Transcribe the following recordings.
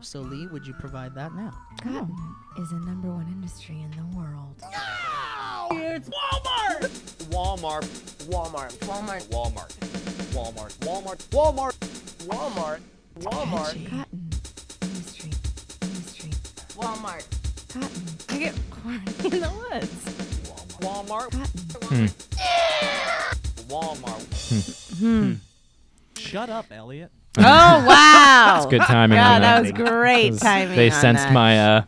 So, Lee, would you provide that now? Cotton is the #1 industry in the world. No! It's Walmart! Walmart. Walmart. Walmart. Walmart. Walmart. Walmart. Walmart. Walmart. Walmart. Cotton industry. Walmart. Cotton. I get corn in the woods. Walmart. Cotton. Walmart. Shut up, Elliot. Oh, wow. That's good timing. Yeah, on that was great timing. They on sensed that. my All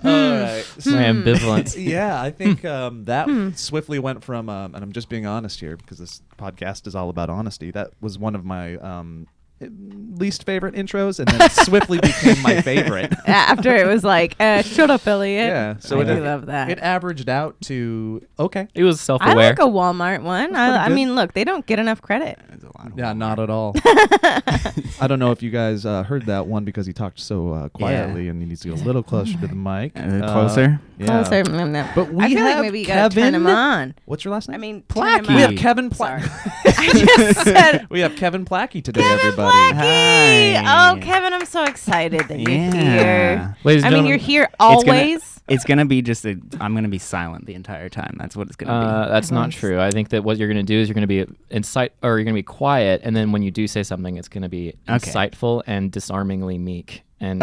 right. my ambivalence. Yeah, I think that swiftly went from, and I'm just being honest here because this podcast is all about honesty. That was one of my least favorite intros, and then swiftly became my favorite. After it was like, shut up, Elliot. Yeah, so I do love that. It averaged out to okay. It was I self-aware. like a Walmart one. I good. mean, look, they don't get enough credit. Yeah, not at all. I don't know if you guys heard that one because he talked so quietly, and he needs to get a little closer to the mic. Closer? Yeah. Closer. But we I feel have like maybe you gotta turn him on. What's your last name? I mean, Placky. turn We him have on. Kevin Sorry. Placky. I just said We have Kevin Placky today, Kevin everybody. Placky. Hi. Oh, Kevin, I'm so excited that you're Yeah. here. Ladies and I mean, gentlemen, you're here always. It's gonna be just I'm gonna be silent the entire time. That's what it's gonna That's not true. I think that what you're going to do is you're going to be you're going to be quiet, and then when you do say something, it's going to be insightful and disarmingly meek and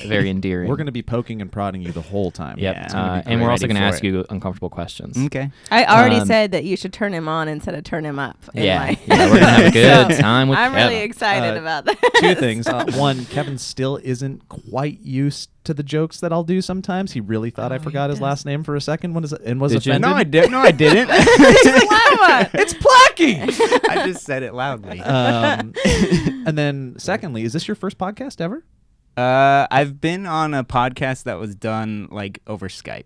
very endearing. We're going to be poking and prodding you the whole time. Yep. Yeah, it's gonna be And we're also ready going to for ask it. you uncomfortable questions. be. Okay. I already Um, said that you should turn him on instead of turn him up. in Yeah, my- yeah, we're going to have a good So, time with I'm Kevin. really excited about that. Two things. One, Kevin still isn't quite used to the jokes that I'll do sometimes. He really thought I forgot his last name for a second and was Did you? offended. No, I did. No, I didn't. It's Placky! I just said it loudly. And then, secondly, is this your first podcast ever? I've been on a podcast that was done like over Skype.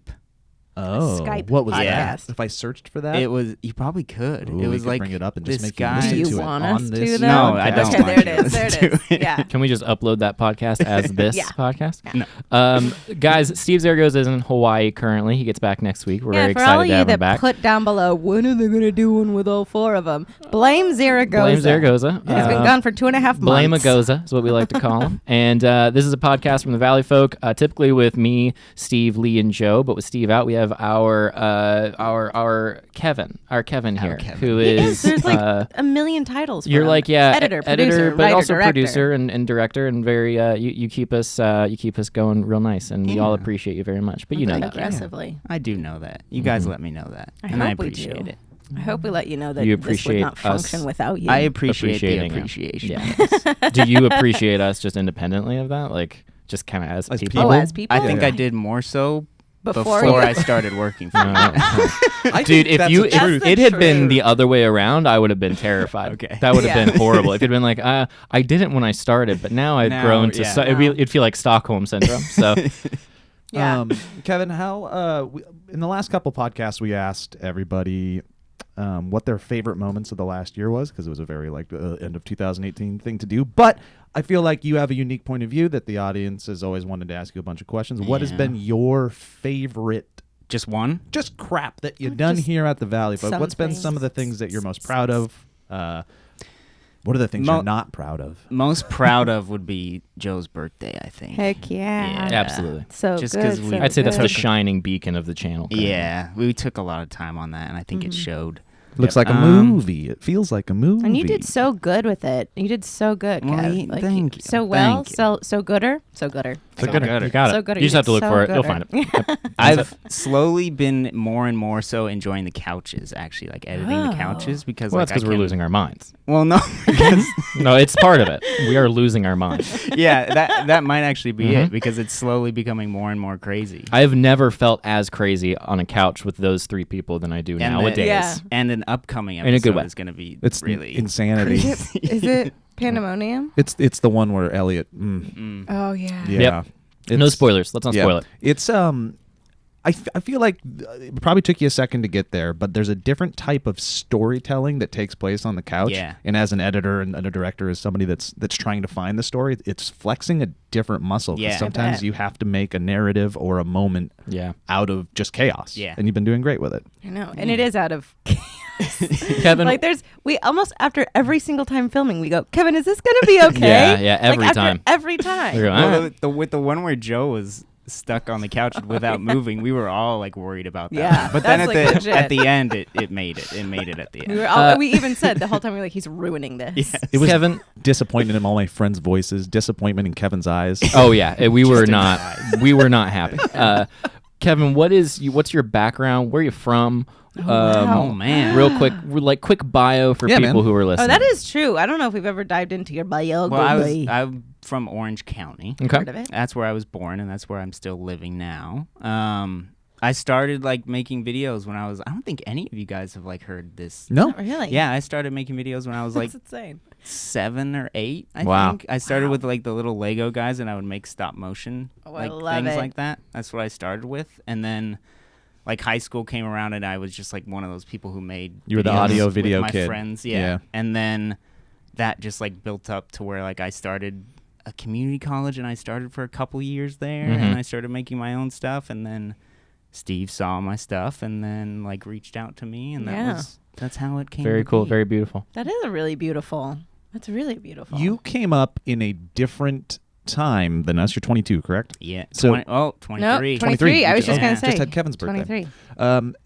Oh, Skype what was podcast. that? If I searched for that, It was. You probably could. Ooh, it we was could like bring it up and just this make you guy. listen Do you to it want on us this to, though? No, I don't Okay, want there it you is. There to it is. do it. Yeah. Can we just upload that podcast as this Yeah. podcast? No. Guys, Steve Zaragoza is in Hawaii currently. He gets back next week. We're very for all excited of to you have him that back. put down below, when are they going to do one with all four of them? Blame Zaragoza. Blame Zaragoza. He's been gone for 2.5 months. Blame a Goza is what we like to call him. And this is a podcast from the Valleyfolk, typically with me, Steve, Lee, and Joe. But with Steve out, we have our Kevin here, who is There's like a million titles. you're for him. like editor, producer, but writer, also director. producer and director, and very you keep us going real nice, and we all appreciate you very much. But you know that. Aggressively. I do know that. You guys let me know that, I and I hope we appreciate do. it. I hope we let you know that You this would appreciate not function us. without you. I appreciate the Appreciating it. appreciation. Yeah. Do you appreciate us just independently of that, like just kind of as As people? Oh, as people? I think Yeah. I did more so Before before you- I started working for No. them. I Dude, think if that's you the if truth. it had been truth. the other way around, I would have been terrified. Okay. That would have Yeah. been horrible. If it'd been like, I didn't when I started, but now I've Now, grown to. yeah. It'd feel like Stockholm syndrome. So Yeah. Kevin, how in the last couple podcasts we asked everybody what their favorite moments of the last year was, because it was a very end of 2018 thing to do. But I feel like you have a unique point of view that the audience has always wanted to ask you a bunch of questions. What has Yeah. been your favorite Just one? just crap that you've done Just here at the Valleyfolk? some What's been things. some of the things that you're most proud of? What are the things you're not proud of? Most proud of would be Joe's birthday, I think. Heck yeah. Yeah. absolutely, So Just good. 'cause we- so I'd say that's the good. shining beacon of the channel. Yeah, we took a lot of time on that, and I think it showed. Looks like a movie. It feels like a movie. And you did so good with it. You did so good, Well, Kev. y- thank you. So well. Thank you. So gooder. So gooder. So good. gooder. You got it. So gooder. You just have to look So for it. You'll gooder. find it. Yep. I've slowly been more and more so enjoying the couches, actually, like editing the couches, because Well, like, that's because we're losing our minds. Well, no, because No, it's part of it. We are losing our minds. yeah, that might actually be it, because it's slowly becoming more and more crazy. I have never felt as crazy on a couch with those three people than I do And nowadays. Yeah. And an upcoming In a good episode way. is going to be It's really insanity. Is it pandemonium? It's the one where Elliot. Oh yeah. Yeah. No It's- spoilers. Let's not spoil it. It's I feel like it probably took you a second to get there, but there's a different type of storytelling that takes place on the couch. Yeah. And as an editor and a director, as somebody that's trying to find the story, it's flexing a different muscle. 'Cause Yeah. I sometimes bet. you have to make a narrative or a moment Yeah. out of just chaos. Yeah. And you've been doing great with it. I know, and it is out of. Kevin. Like we almost after every single time filming, we go, Kevin, is this gonna be okay? Yeah, every Like, time. Every time. We're going, Well, "Ah." with the one where Joe was stuck on the couch without moving, we were all like worried about that. Yeah, But then that's, like, legit. at the end, it made it. It made it at the end. We were all, we even said the whole time we were like, he's ruining this. Yes. It was Kevin. disappointment in all my friends' voices, disappointment in Kevin's eyes. Oh yeah, we were Just in not. his eyes. We were not happy. Kevin, what's your background? Where are you from? Oh man. Real quick, quick bio for Yeah, people man. who are listening. Oh, that is true. I don't know if we've ever dived into your biography. Well, I'm from Orange County. Okay. Heard of it? That's where I was born, and that's where I'm still living now. I started like making videos when I don't think any of you guys have like heard this. No? Not really. Yeah, I started making videos when I was like That's insane. 7 or 8. I Wow. think I started with like the little Lego guys, and I would make stop motion Oh, I like love things it. like that. That's what I started with, and then like high school came around, and I was just like one of those people who made. You were the videos audio with video my kid. friends, Yeah. and then that just like built up to where like I started a community college, and I started for a couple years there, Mhm. and I started making my own stuff, and then Steve saw my stuff, and then like reached out to me, and Yeah. that's how it came. very to cool, be. very beautiful. That is a really beautiful. That's really beautiful. You came up in a different time than us. You're 22, correct? Yeah. So- 23. No, 23. I was just Yeah. going to say. Just had Kevin's birthday. 23.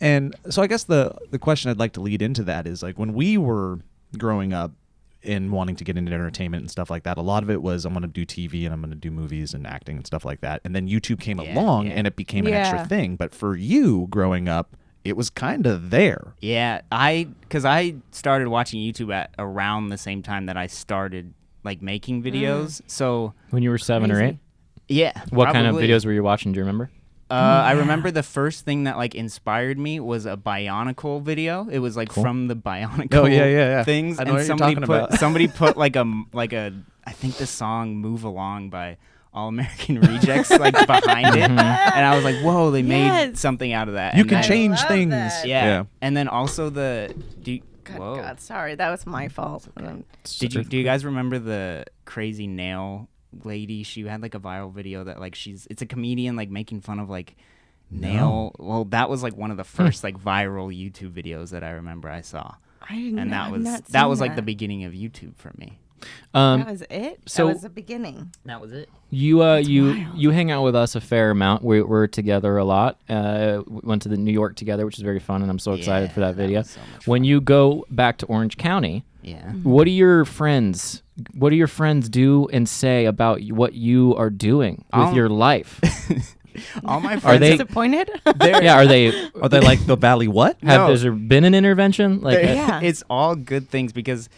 And so I guess the question I'd like to lead into that is like when we were growing up and wanting to get into entertainment and stuff like that, a lot of it was I'm going to do TV and I'm going to do movies and acting and stuff like that. And then YouTube came Yeah, along yeah. and it became an Yeah. extra thing. But for you growing up, it was kind of there. Yeah, because I started watching YouTube at around the same time that I started like making videos. So When you were 7 or 8, Crazy. yeah, what kind of probably. videos were you watching? Do you remember? I remember the first thing that like inspired me was a Bionicle video. It was like from the Bionicle Oh, yeah. things, I know and what you're somebody talking put about. somebody put like a I think the song "Move Along" by All American Rejects like behind it, and I was like, whoa, they made Yes. something out of that. You And can then- change love things. that. Yeah. And then also whoa. God, sorry. That was my fault. Do you guys remember the crazy nail lady? She had like a viral video that like it's a comedian like making fun of like nail. Well, that was like one of the first like viral YouTube videos that I remember I saw. I didn't And I've not that seen was like the beginning of YouTube for me. That was it? so- that was the beginning. That was it. You you hang out with us a fair amount. We're together a lot. We went to New York together, which is very fun, and I'm so excited for that video. was so much When you go back to Orange County, Yeah. what do your friends do and say about what you are doing with your life? All my Are friends they- Disappointed? Yeah, are they? Are they like the Valley what? No. Has there been an intervention? Like, Yeah. it's all good things because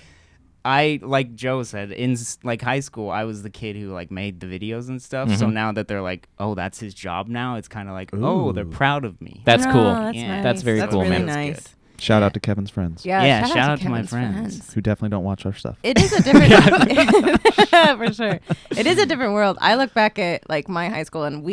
I, like Joe said, in like high school, I was the kid who like made the videos and stuff. So now that they're like, oh, that's his job now, it's kind of like, oh, they're Ooh. proud of me. that's No, cool. That's Yeah. nice. That's very cool, really man. That's nice. good. Shout out to Kevin's friends Yeah, shout out to my Kevin's friends. who definitely don't watch our stuff. It is a different for sure. It is a different world. I look back at like my high school and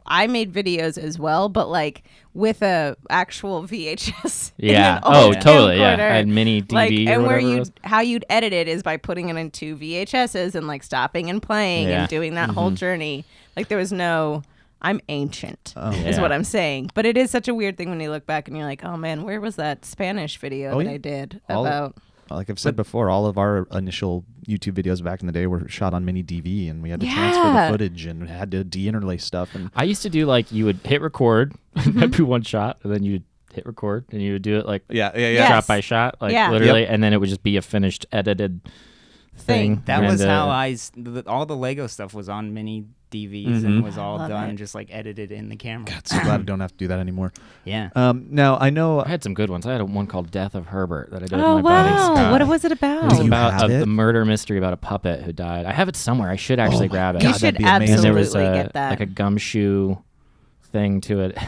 I made videos as well, but like with a actual VHS. in Yeah. an Oh, old totally. Yeah. camcorder. I had mini DV Like, or and whatever where it you was. how you'd edit it is by putting it into VHSs and like stopping and playing Yeah. and doing that whole journey. Like there was no I'm ancient is Yeah. what I'm saying. But it is such a weird thing when you look back and you're like, oh man, where was that Spanish video Oh, that yeah. I did All- about Like I've said before, all of our initial YouTube videos back in the day were shot on mini DV, and we had to transfer the Yeah. footage and had to de-interlace stuff. And I used to do like you would hit record, that'd be one shot, and then you'd hit record, and you would do it like Yes. shot by shot, like Yeah. literally, and then it would just be a finished edited thing. That and, was how all the Lego stuff was on mini DVs and was all love done it. just like edited in the camera. God, so glad I don't have to do that anymore. Yeah. Now I know I had some good ones. I had one called Death of Herbert that I did Oh with my buddy wow. Scott. What was it It about? was You about have it? the murder mystery about a puppet who died. I have it somewhere. I should actually my grab it. You God, that'd should be amazing. and there absolutely was get that. like a gumshoe thing to it.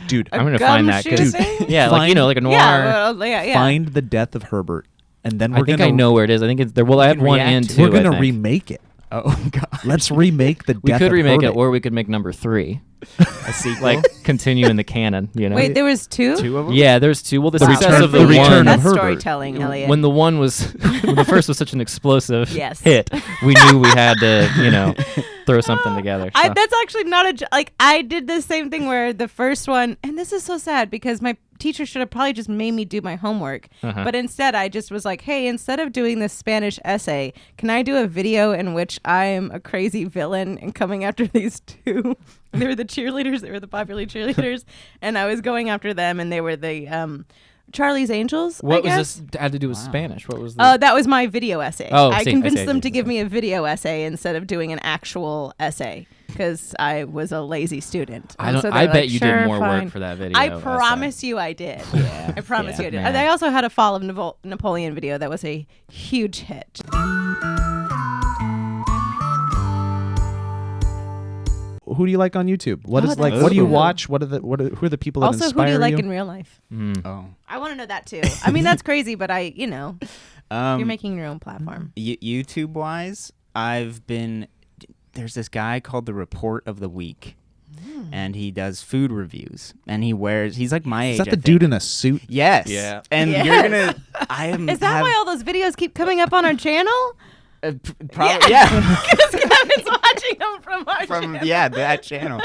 dude, I'm gonna find that gumshoe because thing? yeah, like you know, like a noir. Yeah. find the death of Herbert, and then we're I think gonna I know where it is. I think it's there. Well, I have can one react and to it. two. we're gonna I think. remake it. Oh god. Let's remake the We death could of remake it, Herbert. or we could make number 3, A sequel. like continue in the canon. You know. Wait, there was two? two of them. Yeah, there's 2. Well, the The success return- of the, the return one. of That's Herbert. storytelling, Elliot. When the one was, when the first was such an explosive Yes. hit, we knew we had to, throw something together. So. That's actually not like I did the same thing where the first one, and this is so sad because my teacher should have probably just made me do my homework. But instead, I just was like, hey, instead of doing this Spanish essay, can I do a video in which I am a crazy villain and coming after these two? They were the cheerleaders. They were the popular cheerleaders. And I was going after them, and they were the Charlie's Angels. What was this had to do with Spanish? What was that was my video essay. Oh, I see, convinced them to give me a video essay instead of doing an actual essay because I was a lazy student. I And don't. so I they're bet like, you sure, did more fine. work for that video. I promise you I did. Yeah. I promise you I did. man. And I also had a Fall of Napoleon video that was a huge hit. Who do you like on YouTube? What Oh, is like? that's What do you cool. watch? Who are the people that Also, inspire who do you like you? in real life? Oh. I want to know that too. I mean, that's crazy, but you're making your own platform. YouTube wise, there's this guy called the Report of the Week, and he does food reviews, and he's like my age. Is that I the think. dude in a suit? Yes. Yeah. And Yes. you're gonna. Is that why all those videos keep coming up on our channel? Probably, yeah. Because Kevin's watching them from our channel. That channel.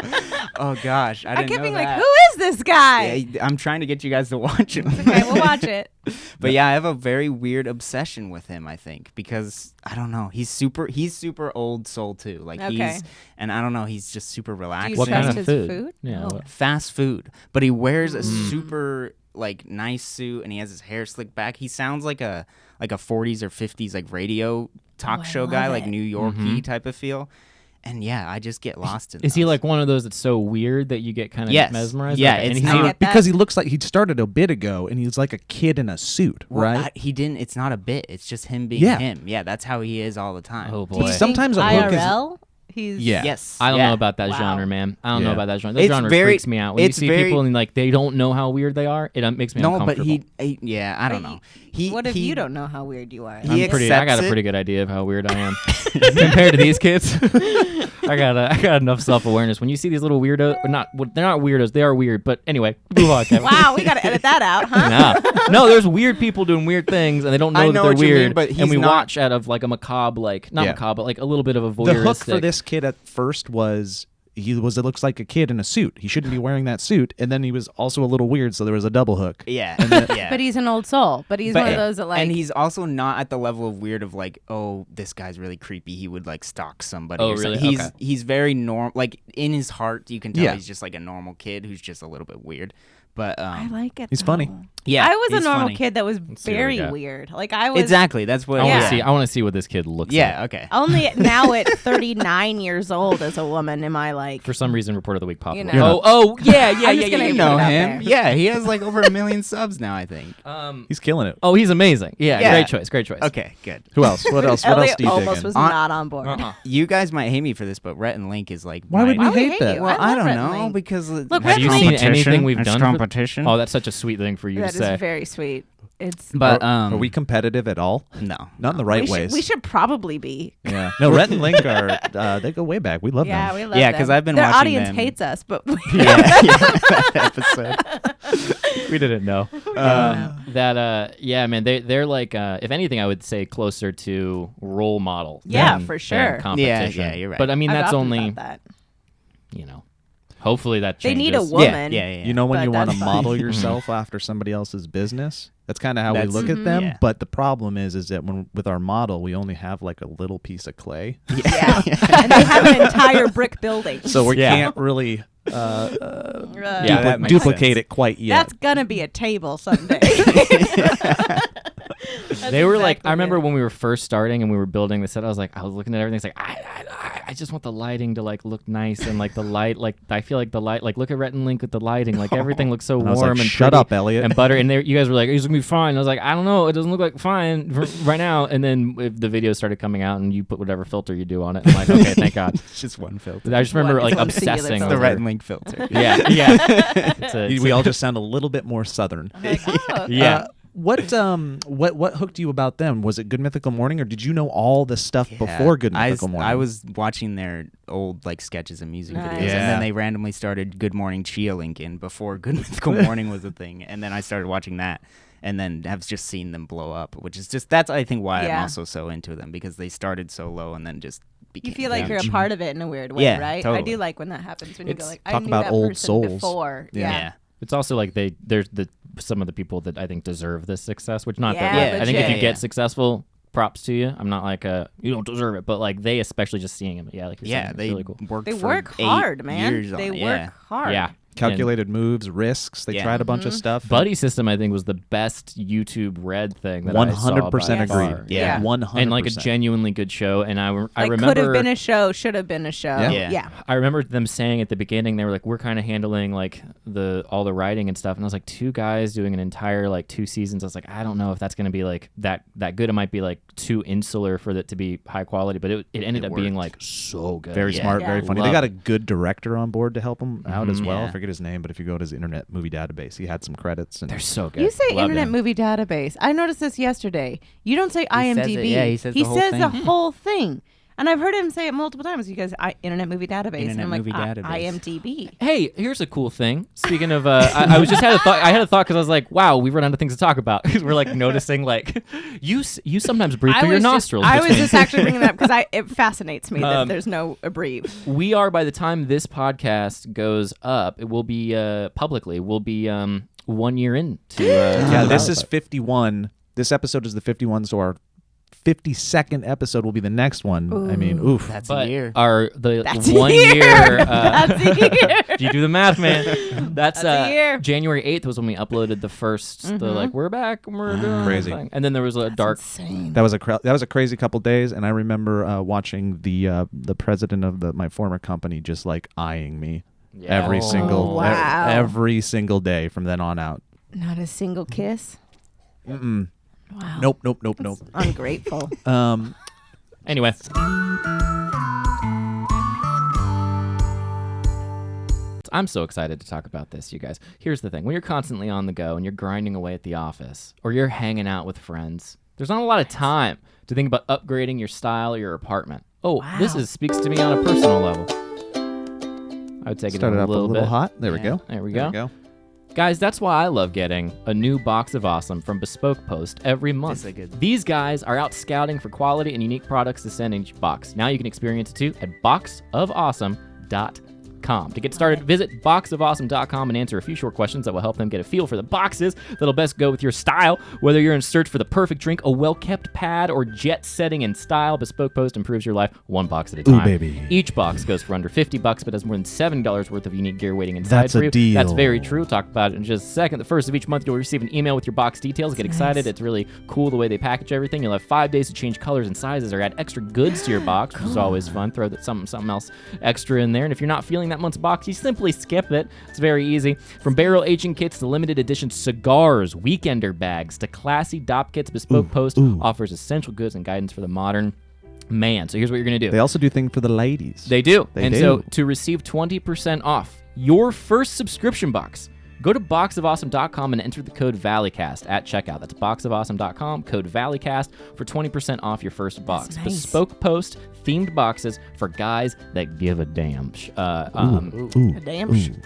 Oh gosh, I I didn't kept know being that. like, who is this guy? Yeah, I'm trying to get you guys to watch him. Okay, we'll watch it. But yeah, I have a very weird obsession with him, I think, because I don't know, he's super old soul too. Like Okay. and I don't know, he's just super Do relaxing. you What kind trust of his food? Yeah. Oh. what- Fast food, but he wears a super like nice suit, and he has his hair slicked back. He sounds like a 40s or 50s like radio talk I show love guy, like it. New York-y type of feel. And yeah, I just get lost in Is he those. like one of those that's so weird that you get kind of Yes. mesmerized? Yeah, Okay, and it's he's not- I get that. Because he looks like he started a bit ago, and he's like a kid in a suit, Well, right? he didn't. It's not a bit. It's just him being Yeah. him. Yeah, that's how he is all the time. Oh Do you boy. Sometimes think a look is- IRL? He's Yeah. Yes. I don't yeah. know about that Wow. genre, man. I don't know Yeah. about that genre. That It's genre very- freaks me out. When you it's see very- people and like they don't know how weird they are, it makes me No, but uncomfortable. yeah, I don't know. What if you don't know how weird you are? He I got a accepts it. pretty good idea of how weird I am compared to these kids. I got enough self-awareness. When you see these little weirdos, they're not weirdos. They are weird. But anyway, move on, Kevin. Wow, we got to edit that out, huh? No, there's weird people doing weird things, and they don't know I that know they're what you mean, weird. but and he's we not- watch out of like a macabre, not Yeah. macabre, but like a little bit of a The voyeuristic. hook for this kid at first was it looks like a kid in a suit. He shouldn't be wearing that suit, and then he was also a little weird, so there was a double hook. Yeah. yeah. But he's an old soul. But he's one of those that like. and he's also not at the level of weird of like, oh, this guy's really creepy. He would like stalk somebody. Oh, or something. really? He's very normal. Like in his heart, you can tell Yeah. he's just like a normal kid who's just a little bit weird. But I like it. He's funny. though. yeah, I was a he's normal funny. kid that was see what we very got. weird. Like I was. Exactly. That's what. I want to Yeah. see. I want to see what this kid looks like. Yeah. Okay. Only now at 39 years old as a woman am I like. For some reason, Report of the Week popped You up. know. Oh, yeah, I'm just gonna You put know it out him. there. Yeah, he has like over 1 million subs now, I think. He's killing it. Oh, he's amazing. Yeah, Yeah. great choice. Great choice. Okay, good. Who else? What else? What else Elliot do you dig almost in? was On- not on board. You guys might hate me for this, but Rhett and Link is like. Why would my- you Why would hate hate that? you? Well, I I love don't Rhett know and Link. because Look, Have Rhett you and seen Link- anything we've It's done? competition. Oh, that's such a sweet thing for you That to say. is very sweet. It's. But Are we competitive at all? no. Not in the right we ways. we should probably be. Yeah. No, Rhett and Link are they go way back. We love Yeah, them. we love Yeah, them. 'cause I've been Their watching audience them. hates us, but we that episode. We didn't know. Yeah, man, they're like, if anything, I would say closer to role model. Yeah, than- for than sure. competition. Yeah, you're right. But I mean, I've that's often only, thought that. hopefully that They changes. need a woman. Yeah. You know when But you want to that's fine. model yourself after somebody else's business? That's kind of how we That's- look at them. Yeah. But the problem is that when with our model, we only have like a little piece of clay, Yeah. And they have an entire brick building. so we Yeah. can't really Yeah, that makes duplicate sense. it quite yet. That's gonna be a table someday. They were like, exactly I remember it. when we were first starting and we were building the set, I was looking at everything. It's like, I just want the lighting to like look nice and like the light, like I feel like the light, like look at Rhett and Link with the lighting, like everything looks so And I was warm like, and shut pretty up, Elliot. and butter. And you guys were like, it's gonna be fine. I was like, I don't know, it doesn't look like fine right now. And then if the video started coming out and you put whatever filter you do on it, I'm like, okay, thank God. It's just one filter. I just remember What? like It's one singular obsessing. filter. The over- Rhett and Link filter. Yeah. It's a- we all just sound a little bit more southern. Like, oh, Yeah. What hooked you about them? Was it Good Mythical Morning, or did you know all the stuff before Good Mythical Morning? I was watching their old like sketches and music Nice. videos, and Yeah. then they randomly started Good Morning Chia Lincoln before Good Mythical Morning was a thing, and then I started watching that, and then have just seen them blow up, which is just that's I think why I'm Yeah. also so into them because they started so low and then just became you feel like you're a huge. part of it in a weird way, Yeah, right? I totally. do like when that happens when you go It's- like, I talk knew about that old person souls. before. Yeah. It's also like there's the some of the people that I think deserve this success. Which not Yeah, that like, I think if you legit. get successful, props to you. I'm not like you don't deserve it, but like they especially just seeing him. Yeah, like you're saying, it's they really cool. worked. They for work 8 hard, man. years on They it, work hard. Yeah. Calculated moves, risks. They Yeah. tried a bunch of stuff. Buddy System, I think, was the best YouTube Red thing that I saw 100% by agree. far. Yeah. 100%. And like a genuinely good show. And I Like remember could have been a show, should have been a show. Yeah. Yeah. I remember them saying at the beginning, they were like, we're kind of handling like all the writing and stuff. And I was like, 2 guys doing an entire like 2 seasons. I was like, I don't know if that's going to be like that good. It might be like too insular for it to be high quality, but it ended up being like so good. Very smart, Yeah. very funny. Love They got a it. good director on board to help him out as well. Yeah. I forget his name, but if you go to his Internet Movie Database, he had some credits. And They're so good. You say Loved Internet it. Movie Database. I noticed this yesterday. You don't say He says IMDb. it. Yeah, he says the whole the thing. whole thing. And I've heard him say it multiple times. You guys, Internet Movie Database. and Internet I'm like, Movie Database. IMDb. Hey, here's a cool thing. Speaking of, I was just had a thought. I had a thought because I was like, "Wow, we've run out of things to talk about." Because we're like noticing, like, you sometimes breathe through your nostrils. I was between- just actually bringing that up because it fascinates me that Um, there's no abbrev. We are, by the time this podcast goes up, it will be publicly. We'll be 1 year into. yeah, the this is Valleyfolk. 51. This episode is the 51, so our 52nd episode will be the next one. I mean, oof. That's But a year. our That's 1 a year. year. That's a year. You do the math, man. That's a year. January 8th was when we uploaded the first. The like we're back and we're doing Crazy. the thing. And then there was a dark. Insane. That was a crazy couple days, and I remember watching the president of my former company just like eyeing me every Oh, single wow. every single day from then on out. Not a single kiss. Mm-mm. Wow. Nope. Ungrateful. Anyway. I'm so excited to talk about this, you guys. Here's the thing. When you're constantly on the go and you're grinding away at the office or you're hanging out with friends, there's not a lot of time to think about upgrading your style or your apartment. Oh, this speaks to me on a personal level. I would take it Started a up little a little bit. hot. There we Yeah. go. There we There go. we go. Guys, that's why I love getting a new box of awesome from Bespoke Post every month. That's a good- These guys are out scouting for quality and unique products to send in each box. Now you can experience it too at boxofawesome.com. To get started, visit boxofawesome.com and answer a few short questions that will help them get a feel for the boxes that'll best go with your style. Whether you're in search for the perfect drink, a well-kept pad, or jet setting in style, Bespoke Post improves your life one box at a time. baby. Each box goes for under $50, but has more than $7 worth of unique gear waiting inside That's for a you. deal. That's very true. Talk about it in just a second. The first of each month, you'll receive an email with your box details. Get excited. It's really cool the way they package everything. You'll have 5 days to change colors and sizes or add extra goods to your box, which is always fun. Throw that something else extra in there. And if you're not feeling that month's box, you simply skip it. It's very easy. From barrel aging kits to limited edition cigars, weekender bags to classy Dopp kits, Bespoke Post offers essential goods and guidance for the modern man. So here's what you're going to do. They also do things for the ladies. They do. They and do. so to receive 20% off your first subscription box, go to boxofawesome.com and enter the code Valleycast at checkout. That's boxofawesome.com, code Valleycast for 20% off your first box. nice. Bespoke Post themed boxes for guys that give a damn. Damn.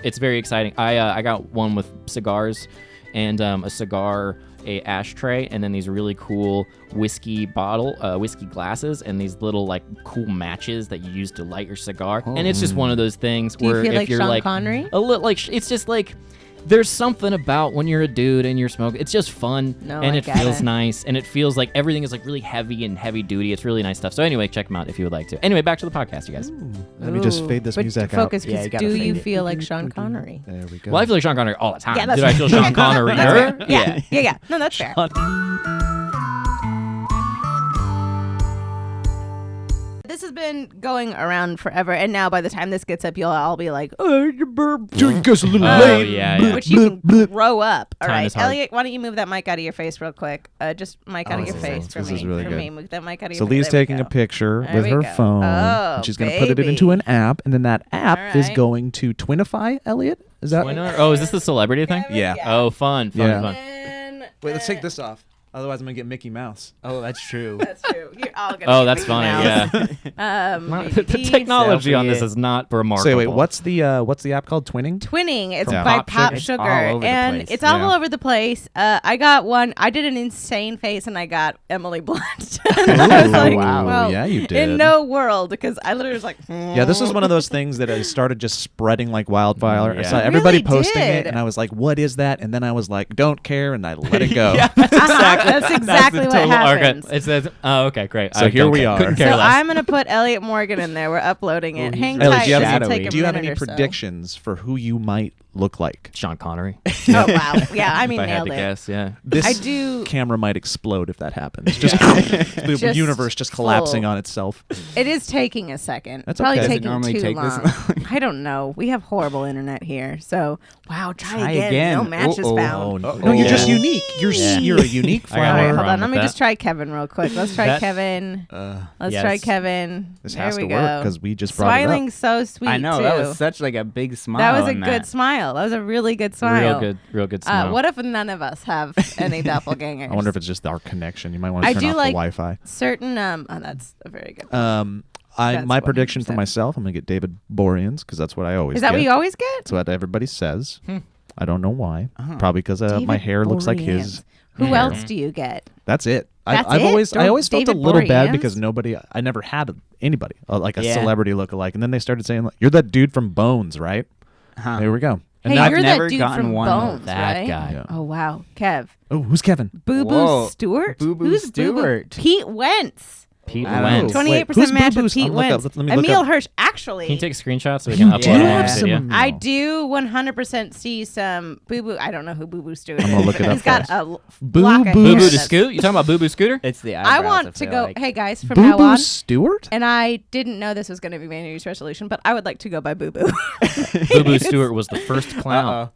It's very exciting. I got one with cigars and a cigar, a ashtray, and then these really cool whiskey glasses, and these little like cool matches that you use to light your cigar. And it's just one of those things Do you where feel if like you're Sean like Connery? a little like it's just like. There's something about when you're a dude and you're smoking. It's just fun, No, and I it get feels it. nice, and it feels like everything is like really heavy and heavy duty. It's really nice stuff. So anyway, check them out if you would like to. Anyway, back to the podcast, you guys. Let me just Ooh. fade this But music focus, out. Yeah, 'cause you gotta do fade you it. feel like Sean Connery? There we go. Well, I feel like Sean Connery all the time. Yeah, that's Did I feel Sean Connery? That's fair. Yeah. No, that's fair. This has been going around forever, and now by the time this gets up, you'll all be like, "Oh, you burp." You guys a little Oh, late. yeah. Which you can grow up. All Time right, is hard. Elliot, why don't you move that mic out of your face real quick? Just mic out of your face for this me. is really for good. me, move that mic out of So your face. Lee's There we taking a go. picture There with we her go. phone. Oh, and she's going to put it into baby. an app, and then that app All is right. going to Twinify, Elliot? Is that Why not? Oh, is this the celebrity thing? Yeah. Oh, fun. Yeah. Fun. And, Wait, let's take this off. Otherwise, I'm gonna get Mickey Mouse. Oh, that's true. That's true. You're all gonna Oh, get that's Mickey funny. Mouse. Yeah. Maybe The technology on this Selfie. is not remarkable. So wait, what's the app called? Twinning? Twinning. It's Yeah. by Pop Pop Sugar. It's Sugar, all over the and place. it's all Yeah. over the place. I got one. I did an insane face, and I got Emily Blunt. I was like, wow. well, Yeah, you did. In no world, because I literally was like, Yeah, this was one of those things that I started just spreading like wildfire. I Yeah. saw It everybody really posting did. it, and I was like, "What is that?" And then I was like, "Don't care," and I let it go. That's exactly the what total happens. It says, oh, okay, great. So I here don't we care. are. Couldn't So care less. I'm gonna put Elliot Morgan in there. We're uploading it. Hang Ellie, tight. do you have It'll any, take a do you have minute any or so. predictions for who you might look like? Sean Connery. Oh wow, yeah. I mean, if I had nailed to it. guess, yeah. This I do- camera might explode if that happens. Just the Just universe just collapsing full. on itself. It is taking a second. That's Probably okay. Does it taking normally too take this long. long? I don't know. We have horrible internet here. So wow, try Try again. again. No match is Uh-oh. found. No, you're just Yeah. unique. You're a unique I got All no right, flower. hold problem on. Let me with just that. try Kevin real quick. Let's try That- Kevin. Let's yes. try Kevin. This there has we to go. work because we just brought it Smiling up. so sweet. I know too. that was such like a big smile. That was a on good that. smile. That was a really good smile. Real good smile. What if none of us have any doppelgangers? I wonder if it's just our connection. You might want to I turn do off like the Wi-Fi. certain. Oh, that's a very good. My That's prediction for 100%. myself, I'm gonna get David Boreans because that's what I always. Is that get. what you always get? That's what everybody says. I don't know why. Oh. Probably because my David hair looks like Boreans. his. Who hair. else do you get? That's it. That's I've it? always I Don't always felt a David little bad Boreans? because I never had anybody like a Yeah. celebrity look-alike, and then they started saying like, "You're that dude from Bones, right?" Huh. There we go. And Hey, now- I've you're never that dude gotten from one. Bones, that right? guy. Yeah. Oh wow, Kev. Oh, who's Kevin? Boo Boo Whoa. Stewart. Boo Boo Who's Boo Boo? Stewart. Pete Wentz. Pete Wow. Wentz. Wait, 28% who's match Boo with Boo's? Pete I'll look Wentz. up. Let me look Emil up. Hirsch. Actually, Can you take a screenshot so we can upload do it on have the some- video? I do 100% see some Boo Boo. I don't know who Boo Boo Stewart is. I'm gonna look but it up He's got first. a Boo block of Boo Boo hair Boo to that's- Scoot? You talking about Boo Boo Scooter? It's the I eyebrows, want to feel go. like. Hey guys, from Boo now Boo on. Stewart? And I didn't know this was going to be my New Year's resolution, but I would like to go by Boo Boo. Boo Boo Stewart was the first clown. Uh-oh.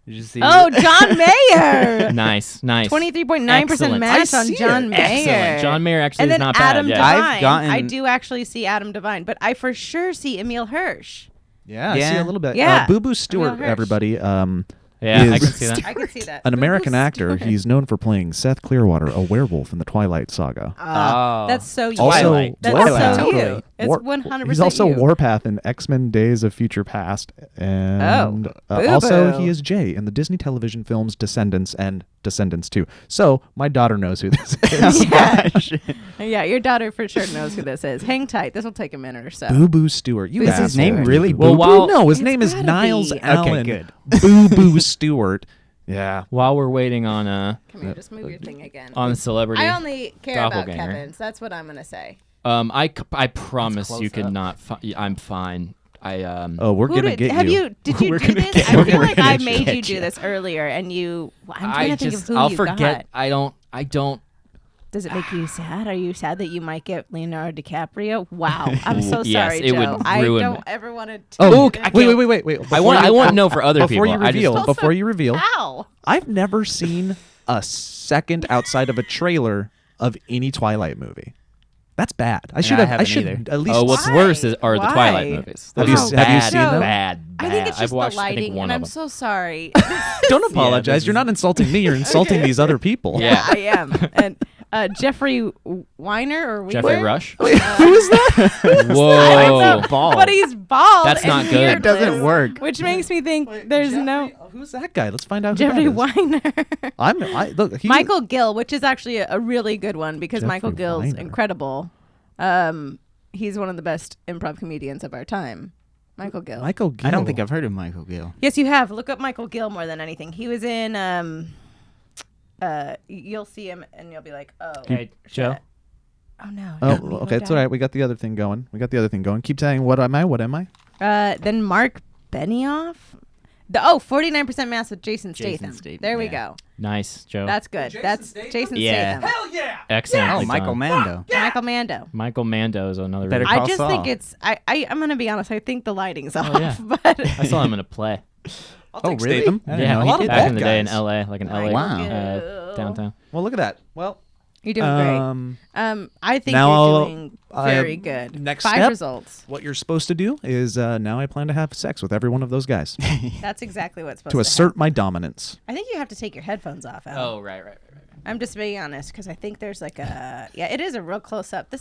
Did you see? Oh, John Mayer. Nice. 23.9% Excellent. match I on see John it. Mayer. Excellent. John Mayer actually And is then not Adam bad. Yeah. Devine. I've gotten- I do actually see Adam Devine, but I for sure see Emil Hirsch. Yeah, I see Yeah. a little bit. Yeah. Boo Boo Stewart, Hirsch. everybody. Yeah, I is- can see that. I can see that. An Boo Boo American actor. Stewart. He's known for playing Seth Clearwater, a werewolf in the Twilight Saga. Oh. That's so you. Also, Twilight. That's Warpath. so Totally. you. It's War- 100%. He's also you. Warpath in X-Men: Days of Future Past, and Boo also Boo. he is Jay in the Disney television films Descendants and Descendants 2. So my daughter knows who this is. Yeah. Yeah, your daughter for sure knows who this is. Hang tight. This will take a minute or so. Boo Boo Stewart. You Is asshole. his name really Boo Boo? Boo? Well, No, his It's name is gotta Niles be. Allen. Okay, good. Boo Boo Stewart. Yeah. While we're waiting on Come here, just move your thing again. the celebrity, I only care about doppelganger. Kevin's. That's what I'm gonna say. I promise close you up. cannot. I'm fine. Oh, we're Who gonna did, get have you. Did you We're do gonna this? get- I we're feel like gonna I made you get do you. this earlier, and you. I'm trying to think of who I'll you forget. got. I don't. Does it make you sad? Are you sad that you might get Leonardo DiCaprio? Wow, I'm so Yes, sorry, it Joe. would I ruin don't me. ever want to. Oh, I wait. I want to know for other Before people. you reveal, I just, before you reveal, Ow! I've never seen a second outside of a trailer of any Twilight movie. That's bad. I should have. I haven't should either. at least. oh, what's Why? worse are the Why? Twilight movies. Have Those you- are have you bad, seen them? Bad. I think it's I've just watched, the I think, lighting, one and of I'm them. so sorry. Don't apologize. this You're is- not insulting me. You're insulting these other people. Yeah. I am. And Jeffrey Weiner or Weiner? Jeffrey Rush. Who is that? I don't Whoa. know, Bald. but he's bald. That's and not good. beardless, It doesn't work. Which makes me think there's no Who's that guy? Let's find out. Jeffrey who that is. Weiner. Look. Michael Gill, which is actually a really good one because Jeffrey Michael Gill's Weiner. incredible. He's one of the best improv comedians of our time. Michael Gill. Michael Gill. I don't think I've heard of Michael Gill. Yes, you have. Look up Michael Gill more than anything. He was in. You'll see him and you'll be like, oh. Hey, Joe. shit. Oh no. Oh, no, okay. It's all right. We got the other thing going. Keep saying, what am I? What am I? Then Mark Benioff. 49% mass with Jason Statham. Statham, There we yeah. go. Nice, Joe. That's good. That's Jason Yeah. Statham. excellent. Oh, Michael Mando. Michael Mando. Michael Mando is another. Better I Call just Saul. think it's. I'm gonna be honest. I think the lighting's off. yeah. But I saw him in a play. Oh, really? Statham. I didn't Yeah, know a he lot of did back that. in the day in guys. L.A., like in L.A. Wow. Downtown. Well, look at that. Well, You're doing great. I think now you're I'll- doing very good. next 5 step? results. what you're supposed to do is now I plan to have sex with every one of those guys That's exactly what's supposed to to assert happen. my dominance. I think you have to take your headphones off. Al. Oh, right. I'm just being honest because I think there's like a it is a real close up.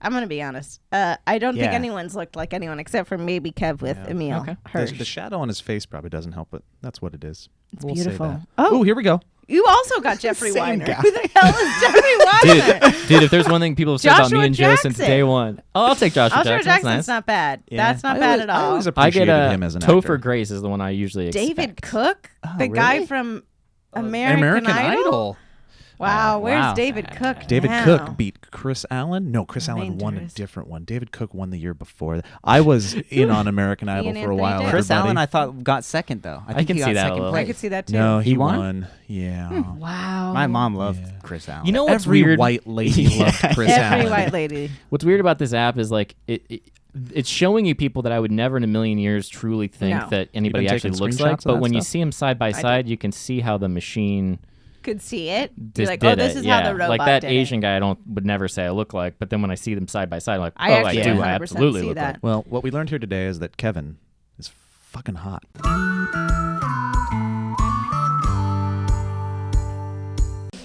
I'm gonna be honest. I don't think anyone's looked like anyone except for maybe Kev with Emil. Okay. Hirsch. The shadow on his face probably doesn't help, but that's what it is. It's We'll say beautiful. that. Oh, here we go. you also got Jeffrey Same Weiner. guy. Who the hell is Jeffrey Weiner? Dude, if there's one thing people have said about me Joshua and Joe since Jackson. day one. Oh, I'll take Joshua Joshua Jackson. That's Jackson's nice. not bad. Yeah. That's not bad at I all. always I appreciated get him as an Topher actor. Grace is the one I usually expect. David Cook, the really? guy from American Idol. Wow, where's Wow. David Cook? David now? Cook beat Chris Allen. No, Chris Allen won a Dangerous. different one. David Cook won the year before. I was in on American Idol Ian for a Anthony while. Dale. Chris everybody. Allen, I thought got second though. I think can he see got that a second little. place. I could see that too. No, he He won? won. Yeah. Wow. My mom loved Chris Allen. You know what's Every weird? white lady loved Chris Every Allen. white lady. What's weird about this app is like it's showing you people that I would never in a million years truly think No. that anybody You've been actually taking looks screenshots like. of But that when you stuff? see them side by do. side, you can see how the machine Could see it. You're just like, did oh, this it. is Yeah, how the robot like that did Asian it. guy, would never say I look like. But then when I see them side by side, I'm like, I oh, actually I do. I 100% absolutely see look that. like. Well, what we learned here today is that Kevin is fucking hot.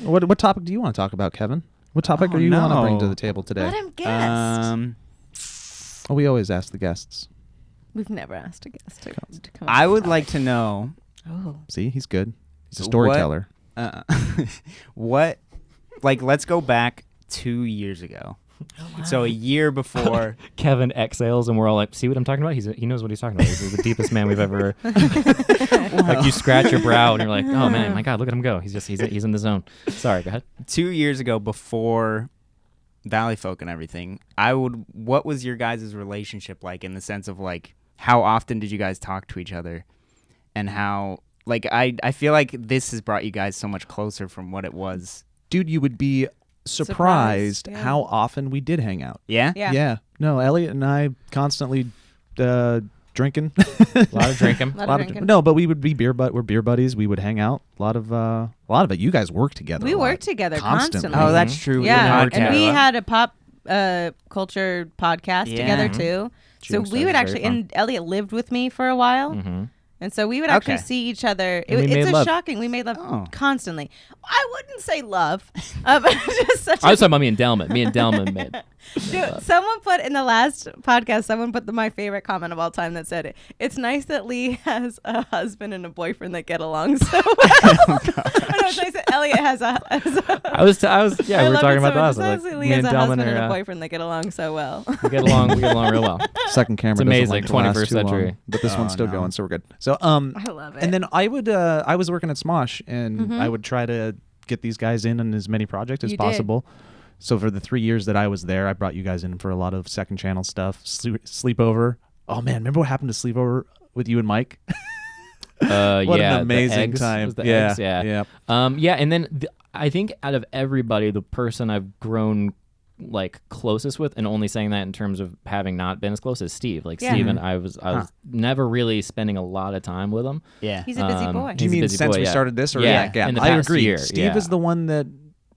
What topic do you want to talk about, Kevin? What topic Oh, are you want to bring to no. the table today? Let him guess. Oh, we always ask the guests. We've never asked a guest to come. I would like to know Oh. See, he's good. He's a storyteller. what, like, let's go back 2 years ago. So a year before. Kevin exhales, and we're all like, see what I'm talking about? He knows what he's talking about. He's the deepest man we've ever. Like you scratch your brow, and you're like, oh man, my God, look at him go. He's in the zone. Sorry, go ahead. 2 years ago, before Valleyfolk and everything, what was your guys' relationship like, in the sense of like how often did you guys talk to each other, and how, like, I feel like this has brought you guys so much closer from what it was. Dude, you would be surprised yeah. how often we did hang out. Yeah? Yeah. No, Elliot and I constantly drinking. A lot of drinking. Lot of drinking. No, but we would be we're beer buddies. We would hang out. A lot of it. You guys work together. We a lot. work together Constantly. constantly. Oh, that's true. Yeah, We and we podcast. had a pop culture podcast Yeah. together too. True, So we so would very actually, fun. and Elliot lived with me for a while. Mm-hmm. And so we would actually Okay. see each other. And we It's made a love. shocking. We made love Oh. constantly. I wouldn't say love, but just such I was a, talking about me and Delman. Me and Delman made. Dude, someone put in the last podcast, someone put my favorite comment of all time that said, it's nice that Lee has a husband and a boyfriend that get along so well. Oh, no, it's nice that Elliot has a I was yeah, we were love talking it about so that. much. Like, Lee me has and a Delman husband and a are, boyfriend that get along so well. we get along real well. Second camera. It's doesn't amazing, like to last 21st too long, century. but this one's Oh, still no. going, so we're good. So I love it. and then I was working at Smosh, and I would try to get these guys in as many projects as You did. possible. So for the 3 years that I was there, I brought you guys in for a lot of second channel stuff, sleepover. Oh man, remember what happened to sleepover with you and Mike? What Yeah, an the amazing eggs. time. Was the Yeah, eggs, yeah. yeah. Yeah, and then I think out of everybody, the person I've grown like closest with, and only saying that in terms of having not been as close as Steve. Like Yeah. Steve and I was never really spending a lot of time with him. Yeah. He's a busy boy. Do you He's a mean busy since boy, we yeah. started this or Yeah, that gap? in the I past agree. year, Steve yeah. is the one that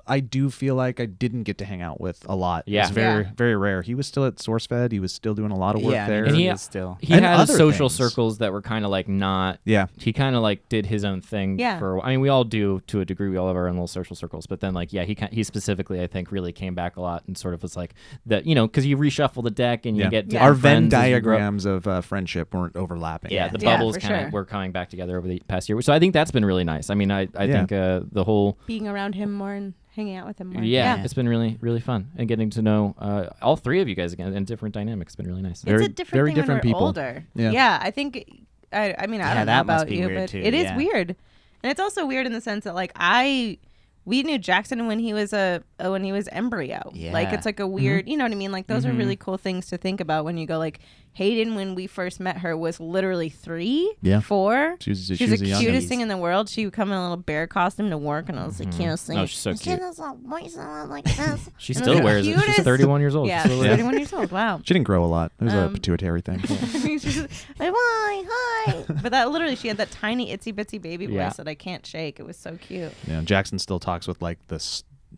I do feel like I didn't get to hang out with a lot. Yeah. It's very, Yeah. very rare. He was still at SourceFed. He was still doing a lot of work Yeah, there. And he- is still. He And had other social things. circles that were kind of like not. Yeah. He kind of like did his own thing. Yeah. I mean, we all do to a degree. We all have our own little social circles. But then, like, yeah, he specifically, I think, really came back a lot and sort of was like that. You know, because you reshuffle the deck and you get different Our Venn friends as you grow up. diagrams of friendship weren't overlapping. Yeah, the Yeah, bubbles for kind of sure. were coming back together over the past year. So I think that's been really nice. I mean, I think the whole Being around him more and hanging out with him more. yeah, it's been really really fun, and getting to know all three of you guys again in different dynamics. It's been really nice. Very- It's a different very thing different when we're people. older. Yeah. I think I mean I Yeah, don't know that must about be you, weird but too, it is yeah. weird. And it's also weird in the sense that like we knew Jackson when he was embryo. Yeah. Like it's like a weird, you know what I mean? Like those are really cool things to think about when you go like Hayden when we first met her was literally 3, Yeah. 4. She was the a young cutest thing in the world. She would come in a little bear costume to work, and I was like, "Can't sing." Oh, she's so cute. Like this. She And still the wears it. She's cutest- 31 years old. Yeah, She still wears it. 31 years old. Wow. She didn't grow a lot. It was a Um, pituitary thing. She's just like, hi. But that literally, she had that tiny itsy bitsy baby voice Yeah. that I can't shake. It was so cute. Yeah, Jackson still talks with like the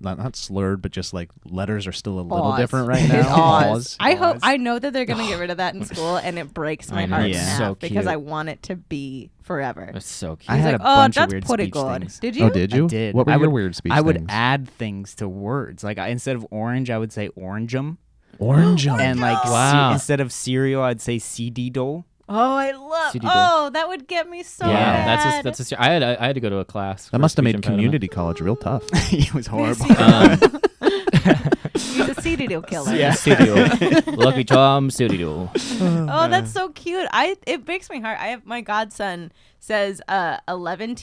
not slurred, but just like letters are still a little Oz. different right It's now. Oz. I know that they're gonna get rid of that in school, and it breaks my I know, heart it's in half so because cute. I want it to be forever. That's so cute. I He's had like, a bunch that's of weird pretty speech good. things. Did you? Oh, did you? I did. What were I your would, weird speech I would things? add things to words. Like instead of orange, I would say orangeum. Orange. And like Wow. instead of cereal, I'd say CD dole. Oh, I love. CD Oh, that would get me so yeah, mad. that's I had to go to a class. That for must have speech made impediment. community college real tough. It was horrible. He's a CD killer. Yeah, studio. Lucky Tom studio. Oh, that's so cute. It breaks my heart. I have my godson says 11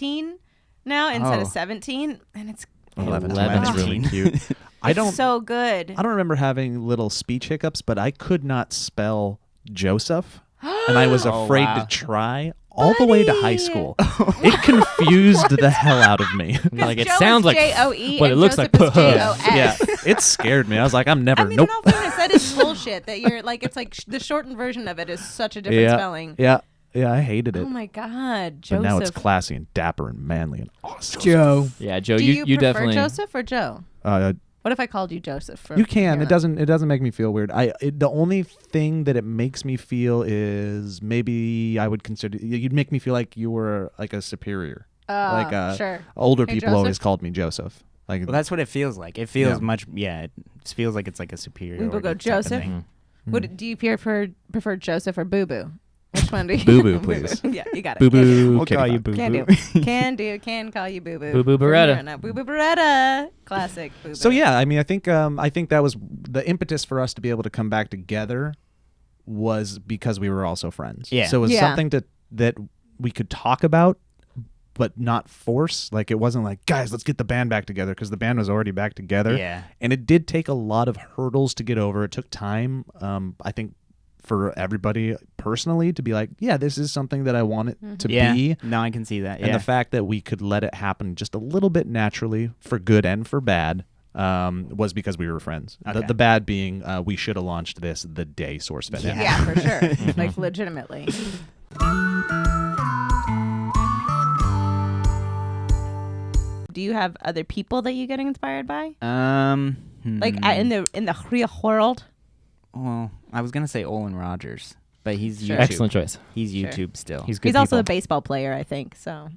now instead of Oh. 17, and it's 11. 11. That's really cute. it's so good. I don't remember having little speech hiccups, but I could not spell Joseph, and I was Oh, afraid wow. to try all the way to high school. It confused the hell out of me. Like it Joe sounds is like, J-O-E but it and looks Joseph like is J-O-S. Yeah, it scared me. I was like, I'm never. I mean, nope. in all fairness, that is bullshit. That you're like, it's like the shortened version of it is such a different Yeah, spelling. yeah, I hated it. Oh my God, But Joseph. now it's classy and dapper and manly and awesome. yeah, Joe, Do you prefer definitely. Joseph or Joe? What if I called you Joseph? From You can. here It doesn't make me feel weird. The only thing that it makes me feel is maybe I would consider you'd make me feel like you were like a superior. Sure. Older Hey, people Joseph? always called me Joseph. Like Well, that's what it feels like. It feels Yeah. much. Yeah, it feels like it's like a superior. We will go Joseph. Do you prefer Joseph or Boo Boo? Which one do you? Boo Boo, please. Yeah, you got it. Boo Boo. We'll call you Boo. Boo Can do. Boo. Can call you Boo Boo. Boo Boo From Beretta. here on out. Boo Boo Beretta. Classic Boo Boo. So yeah, I mean, I think that was the impetus for us to be able to come back together was because we were also friends. Yeah. So it was Yeah. something that we could talk about, but not force. Like it wasn't like, guys, let's get the band back together because the band was already back together. Yeah. And it did take a lot of hurdles to get over. It took time. I think for everybody personally to be like, yeah, this is something that I want it to Yeah. be. No, I can see that. And Yeah. the fact that we could let it happen just a little bit naturally for good and for bad was because we were friends. Okay. The bad being we should have launched this the day SourceFed ended. Yeah, for sure. Like legitimately. Do you have other people that you get inspired by? Like in the real world? Well, I was gonna say Olin Rogers, but he's Sure. YouTube. Excellent choice. He's Sure. YouTube still. He's good. He's also a people. baseball player, I think. So.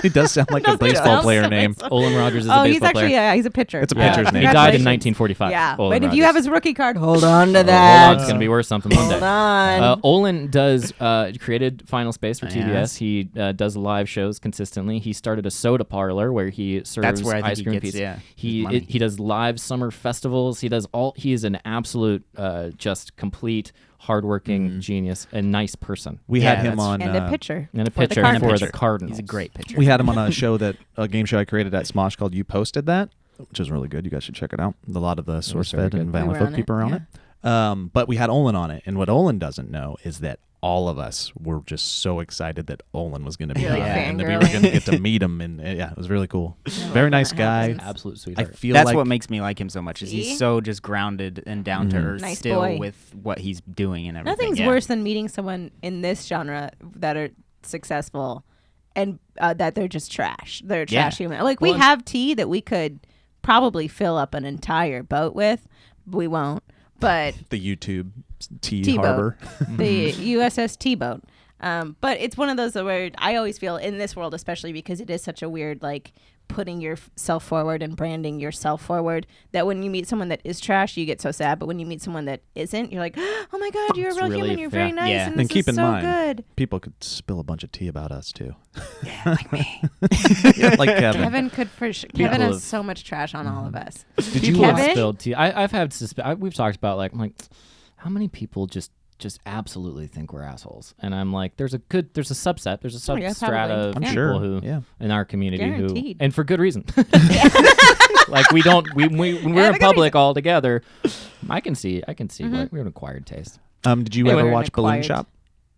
It does sound like a Doesn't it baseball sound player so name. baseball- Olin Rogers is a Oh, he's baseball actually player. he's a pitcher. It's a Yeah. pitcher's name. He died in Congratulations. 1945. Yeah, Olin but if you Rogers. have his rookie card, hold on to Hold that. on, it's gonna be worth something one day. Hold on. Olin does created Final Space for TBS. Yes. He does live shows consistently. He started a soda parlor where he serves That's where I think ice he cream gets, pizza. yeah, his money. He does live summer festivals. He does all. He is an absolute, just complete, hardworking genius, a nice person, We Yeah, had him that's- on and a pitcher. and a For the pitcher Cardinals. for the Cardinals. He's a great pitcher. We had him on a game show I created at Smosh called You Posted That, which is really good. You guys should check it out. A lot of the very SourceFed and good. We were Valleyfolk on people it, are on yeah. it. But we had Olin on it, and what Olin doesn't know is that all of us were just so excited that Olin was going to be You're on, like and that we were fangirling. going to get to meet him, and yeah, it was really cool. Very nice that guy. happens. Absolute I sweetheart. feel That's like what makes me like him so much. Is See? he's so just grounded and down to earth Nice still boy. with what he's doing and everything. Nothing's yeah. worse than meeting someone in this genre that are successful and that they're just trash. They're Yeah. trash human. Like we Well, have tea that we could probably fill up an entire boat with. We won't. But the YouTube T T-boat. Harbor. the USS T-boat. But it's one of those where I always feel in this world, especially because it is such a weird, like, putting yourself forward and branding yourself forward, that when you meet someone that is trash, you get so sad. But when you meet someone that isn't, you're like, oh my God, you're a It's real really- human. You're very yeah. nice. Yeah. And And this keep is in so mind, good. people could spill a bunch of tea about us too. like me. Like Kevin. Kevin could for sure. People Kevin has have- so much trash on all of us. Did you Kevin? spilled tea. I've had we've talked about like I'm like, how many people just absolutely think we're assholes, and I'm like, there's a subset, there's a Oh, yeah, substrata probably. of I'm people sure. who Yeah. in our community who, Guaranteed. and for good reason. Like we don't when we're in for good public all together, I can see we're an acquired taste. Did you Anyway, ever we're watch Balloon acquired. Shop?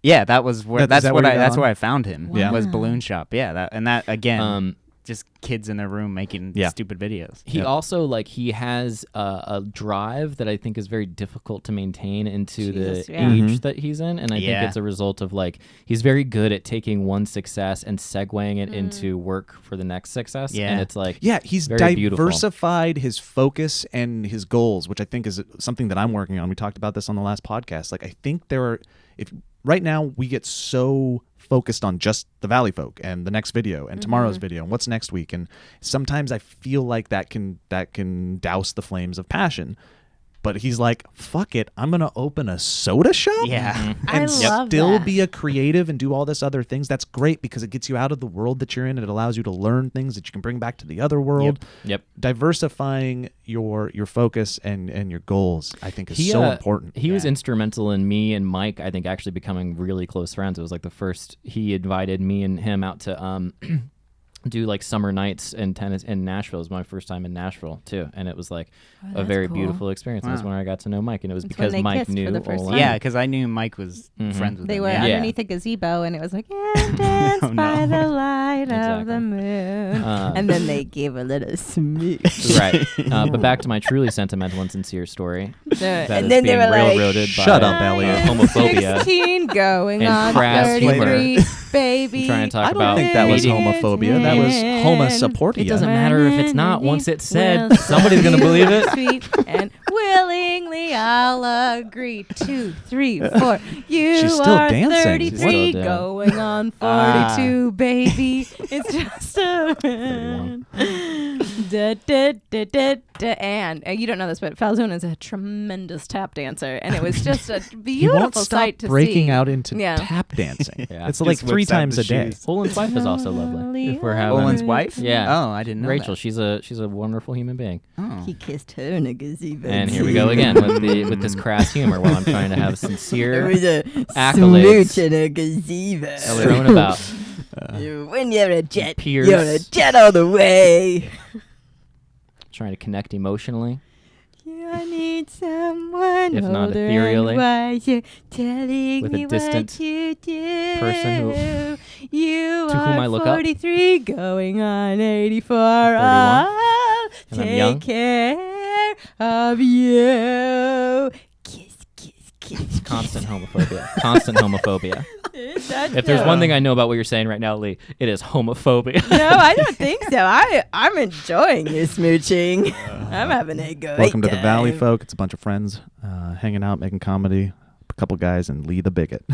Yeah, that was where Is that where you got that's on? where I found him. Yeah. Was Balloon Shop. Yeah, that again. just kids in their room making stupid videos. He also he has a drive that I think is very difficult to maintain into the age that he's in, and I think it's a result of he's very good at taking one success and segueing it into work for the next success. And it's he's very diversified his focus and his goals, which I think is something that I'm working on. We talked about this on the last podcast. I think right now we get so focused on just the Valleyfolk and the next video and tomorrow's video and what's next week, and sometimes I feel like that can douse the flames of passion. But he's like, fuck it, I'm gonna open a soda shop and still be a creative and do all this other things. That's great because it gets you out of the world that you're in. It allows you to learn things that you can bring back to the other world. Diversifying your focus and your goals, I think, is so important. He was instrumental in me and Mike, I think, actually becoming really close friends. It was the first, he invited me and him out to do summer nights in Nashville. It was my first time in Nashville too, and it was a very beautiful experience. That's when I got to know Mike, and it was because Mike knew Olin. Yeah, because I knew Mike was friends with They him. were underneath a gazebo, and it was and dance by the light of the moon, and then they gave a little smooch. Right, but back to my truly sentimental and sincere story. And then they were railroaded by "Shut up, Elliot." Homophobia. 16 going and on crass 33, baby. I'm trying to talk I don't about think that was meeting- homophobia. That was homosaportia. It doesn't matter if it's not. Once it's said, somebody's going to believe it. Sweet and willingly I'll agree. 2, 3, 4. You She's still are dancing. 33 She's still dancing. going on 42, baby. It's just a 31. da, da, da, da, da. And you don't know this, but Falzone is a tremendous tap dancer, and it was just a He beautiful won't stop sight to breaking see. out into Yeah. tap dancing. Yeah. It's Just 3 whips out times the a day. shoes. Olin's wife is also lovely. If we're having Olin's wife? Yeah. Oh, I didn't know Rachel, that. she's a wonderful human being. Oh. He kissed her in a gazebo. And here we go again with this crass humor while I'm trying to have There sincere was a accolades smooch in a gazebo. thrown about. When you're a jet, Peers. you're a jet all the way. Trying to connect emotionally. I need someone If not older ethereally, and wiser telling with a me distant what you do. person you to are whom I look up. 43 going on 84. 31. I'll And I'm take young. care of you. Kiss, kiss, kiss. Constant homophobia. Constant homophobia. Is that If there's so? one thing I know about what you're saying right now, Lee, it is homophobia. No, I don't think so. I'm enjoying your smooching. I'm having a good Welcome to the time. Valleyfolk. It's a bunch of friends hanging out, making comedy. A couple guys and Lee the Bigot.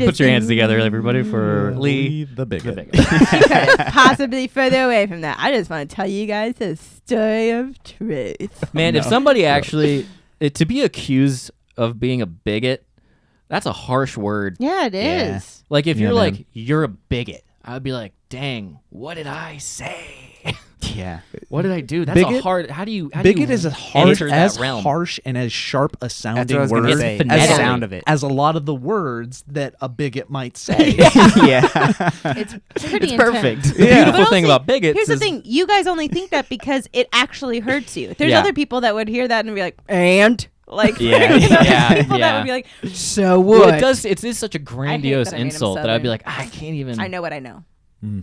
Put your hands together, everybody, for Lee the Bigot. the Bigot. Possibly further away from that. I just want to tell you guys a story of truth. Man, if somebody actually to be accused of being a bigot, that's a harsh word. Yeah, it Yeah. is. Like if Yeah, you're man. like, you're a bigot, I'd be like, dang, what did I say? Yeah. What did I do? That's a Bigot- hard. How do you? Bigot is as harsh, enter as that realm? harsh and as sharp a sounding That's what I was word going to say. phonetic. The sound of it. as a lot of the words that a bigot might say. Yeah. It's pretty It's perfect. intense. The Yeah. beautiful But thing also, about bigots Here's the is thing. You guys only think that because it actually hurts you. There's Yeah. other people that would hear that and be like, and? Like, Yeah. you know, there's Yeah, people that yeah. would be like, so well, what? it does. It is such a grandiose that I made him insult that I'd be Southern. like, I can't even. I know what I know. Hmm.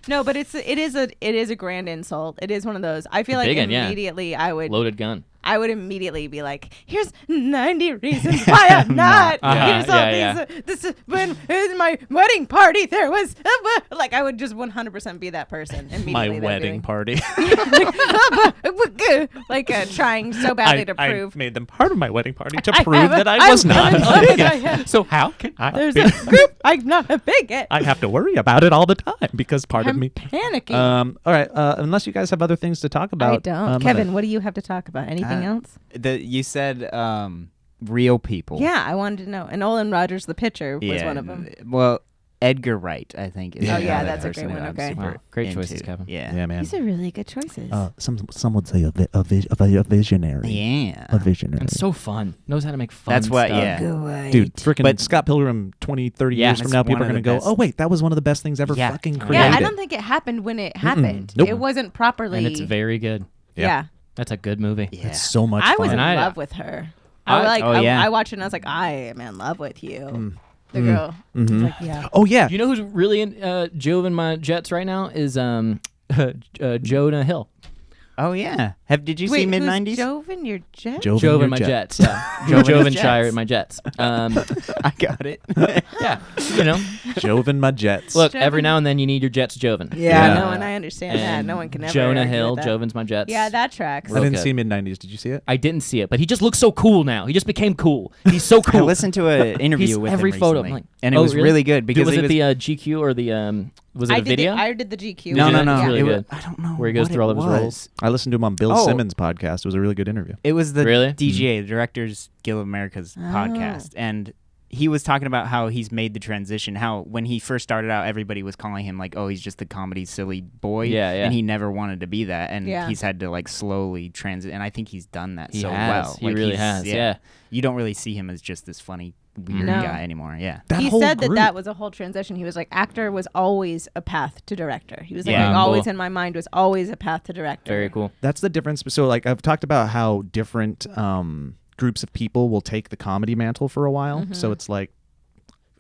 No, but it is a grand insult. It is one of those. I feel like Big one, yeah. immediately I would Loaded gun. immediately be like, here's 90 reasons why I'm not. Here's all yeah, these. This is when in my wedding party there was like I would just 100% be that person immediately. That'd be party. like trying so badly to prove. made them part of my wedding party to I prove have a- that I was I'm not. a bigot. I am. So how can I? There's a group. I'm not a bigot. I have to worry about it all the time because part of I'm me. panicking. All right. Unless you guys have other things to talk about, I don't. I'm Kevin, what do you have to talk about? Anything else? You said real people. Yeah, I wanted to know. And Olin Rogers, the pitcher, was one of them. Well, Edgar Wright, I think. Is Oh, another yeah, that's a person great one, that I'm okay. super Wow, great into. choices, Kevin. Yeah. Yeah, man. These are really good choices. Some would say a visionary. Yeah. A visionary. And so fun. Knows how to make fun. That's what- stuff. yeah. Good. Dude, freaking But- Scott Pilgrim 20, 30 Yeah, years from it's now, people one are of going to the go, best. oh, wait, that was one of the best things ever Yeah. fucking Yeah, created. Yeah, I don't think it happened when it happened. Nope. It wasn't properly. And it's very good. yeah. That's a good movie. Yeah. It's so much I fun. was in And I- love with her. I- I oh, yeah. I watched it and I was like, I am in love with you. The girl. Mhm. Like, yeah. Oh yeah. You know who's really in Jovin my jets right now is Jonah Hill. Oh yeah. Did you see Wait, mid who's '90s? Joven your jet? Jovin my jets. Yeah. Jovin Shire my jets. I got it. Yeah. You know. Jovin my jets. Look, Joven. every now and then you need your jets Joven. Yeah, Yeah. no, and I understand that. No one can ever Jonah argue Hill, with that. Jovin's my jets. Yeah, that tracks. I didn't Okay. see mid '90s. Did you see it? I didn't see it, but he just looks so cool now. He just became cool. He's so I cool. listened to an interview He's with every him photo. recently, I'm like, and it oh, was really good because was he it the GQ or the was it I a did video? I did the GQ. No, Did no, it? no. It's really It good. I don't know Where he goes what through all it of his was. roles. I listened to him on Bill Oh. Simmons' podcast. It was a really good interview. It was the Really? DGA, the Directors Guild of America's podcast, and he was talking about how he's made the transition. How when he first started out, everybody was calling him like, "Oh, he's just the comedy silly boy," Yeah, yeah. and he never wanted to be that, and Yeah. he's had to like slowly transit. And I think he's done that He so has. well. He Like, really he's- has. Yeah. You don't really see him as just this funny weird No. guy anymore. Yeah. That He whole said group. that was a whole transition. He was like, actor was always a path to director. He was like, Yeah. like, always Cool. in my mind was always a path to director. Very cool. That's the difference. So, like, I've talked about how different groups of people will take the comedy mantle for a while. Mm-hmm. So it's like,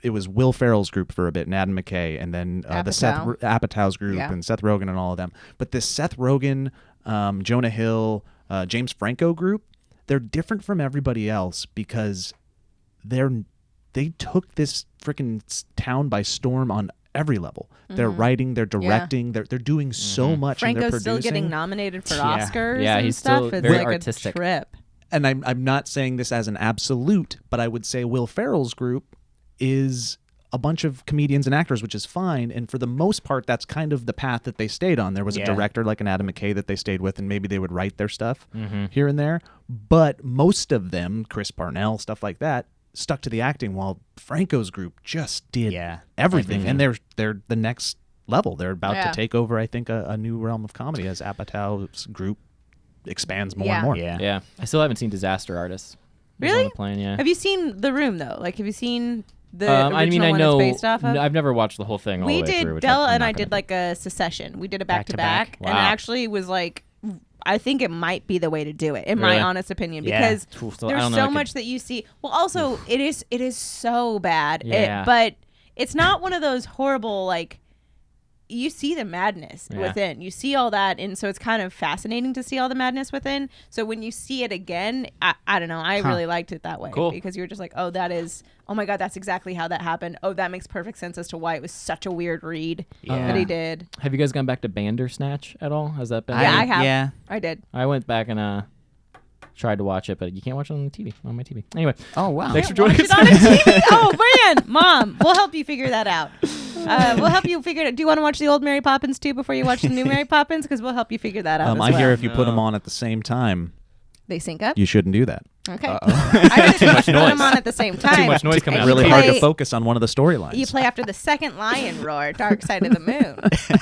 it was Will Ferrell's group for a bit, and Adam McKay, and then the Seth Apatow's group, Yeah. and Seth Rogen, and all of them. But this Seth Rogen, Jonah Hill, James Franco group, they're different from everybody else because they took this freaking town by storm on every level. They're writing, they're directing, they're doing so much. And they're Franco's still producing. getting nominated for Yeah. Oscars Yeah, and he's stuff. still It's very like artistic. a trip. And I'm not saying this as an absolute, but I would say Will Ferrell's group is a bunch of comedians and actors, which is fine. And for the most part, that's kind of the path that they stayed on. There was a Yeah. director like an Adam McKay that they stayed with, and maybe they would write their stuff Mm-hmm. here and there. But most of them, Chris Parnell, stuff like that, stuck to the acting, while Franco's group just did Yeah. everything. And they're the next level. They're about Yeah. to take over, I think, a new realm of comedy as Apatow's group expands more Yeah. and more. Yeah. Yeah. I still haven't seen Disaster Artist. It was Really? On the plane, yeah. Have you seen The Room though? Like, have you seen the I mean, original I one know. it's based off of? I've never watched the whole thing all We the way through. did. which Della I'm and not I gonna did like a secession. We did a back to Back-to-back. back, and it Wow. actually was like, I think it might be the way to do it, in Really? my honest opinion, Yeah. because Oof, so I there's don't know, so I could- much that you see. Well, also it is so bad. Yeah. But it's not one of those horrible like. You see the madness Yeah. within. You see all that, and so it's kind of fascinating to see all the madness within. So when you see it again, I don't know. I really liked it that way Cool. because you were just like, oh, that is. Oh my God, that's exactly how that happened. Oh, that makes perfect sense as to why it was such a weird read that he did. Have you guys gone back to Bandersnatch at all? Has that been? Yeah, I have. Yeah. I did. I went back and tried to watch it, but you can't watch it on the TV, on my TV. Anyway, Oh wow. thanks for Watch joining it us. on a TV. Oh man, Mom, we'll help you figure that out. We'll help you figure it out. Do you want to watch the old Mary Poppins too before you watch the new Mary Poppins? Because we'll help you figure that out. As I well. hear if you put them on at the same time, They sync up. you shouldn't do that. Okay. I did put them on at the same time. Too much noise coming And out. Really you hard to play- focus on one of the storylines. You play after the second lion roar, Dark Side of the Moon.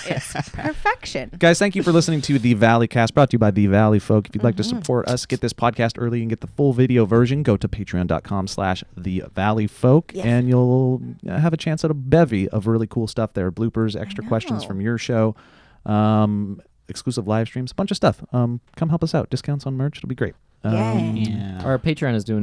It's perfection. Guys, thank you for listening to the Valleycast, brought to you by the Valleyfolk. If you'd like to support us, get this podcast early and get the full video version, go to patreon.com/thevalleyfolk, and you'll have a chance at a bevy of really cool stuff there. Bloopers, extra questions from your show, exclusive live streams, a bunch of stuff. Come help us out. Discounts on merch. It'll be great. Yeah. Our Patreon is doing.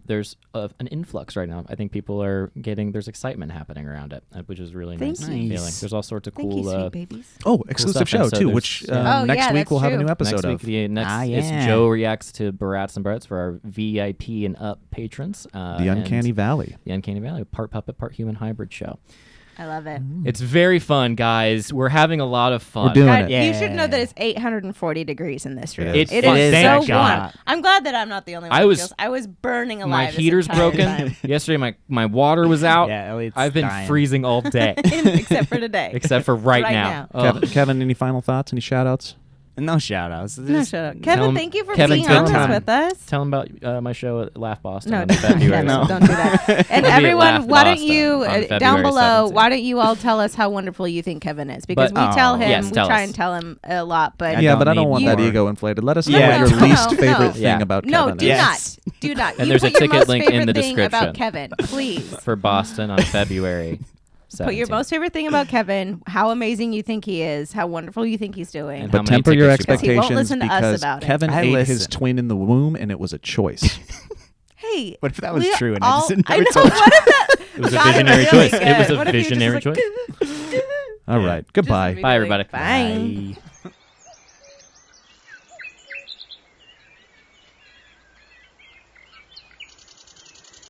There's an influx right now. I think people are getting. There's excitement happening around it, which is really Thank nice you. feeling. Nice. There's all sorts of Thank cool. you, sweet babies. Oh, exclusive stuff. show, And so too, there's- which yeah. Oh, next yeah, week we'll have a that's new true. episode Next week, of. the next yeah. it's Joe reacts to Barats and Barretts for our VIP and Up patrons. The Uncanny Valley. The Uncanny Valley, part puppet, part human hybrid show. I love it. It's very fun, guys. We're having a lot of fun. We're doing God, it. you should know that it's 840 degrees in this room. It is. It fun. is Thank so God. warm. I'm glad that I'm not the only one. I who was- feels- I was burning alive. My this heater's entire broken. time. Yesterday, my water was out. Yeah, Elliot's I've been dying. freezing all day, Except for today. except for right Right now. now. Oh. Kevin, any final thoughts? Any shout-outs? No shout outs. No, shut up. Tell Kevin, him- thank you for Kevin, being tell honest him- with us. Tell them about my show at Laugh Boston No, on don't, February. no, don't do that. And I'll be at everyone, Laugh why don't Boston you, on down February below, 17th. why don't you all tell us how wonderful you think Kevin is? Because But- we tell him, Yes, we tell try us. and tell him a lot, but Yeah, don't but I don't need want that more. ego inflated. Let us know Yeah. what your No, least no, favorite no. thing Yeah. about no, Kevin do is. Yes. not. Do not. And You there's a put your ticket most link in favorite the thing about description. Kevin, please. for Boston on February 17th. Put your most favorite thing about Kevin, how amazing you think he is, how wonderful you think he's doing. And how But many temper your tickets you bought. Because he won't expectations listen to us because about it. Kevin I ate his listen. twin in the womb and it was a choice. hey, What if that was we true and I all- just never I know. told you? What if that? It was a got visionary really choice. good. It was a What if you were just visionary like, choice. All right. Goodbye. Just Bye, everybody. Bye. Bye.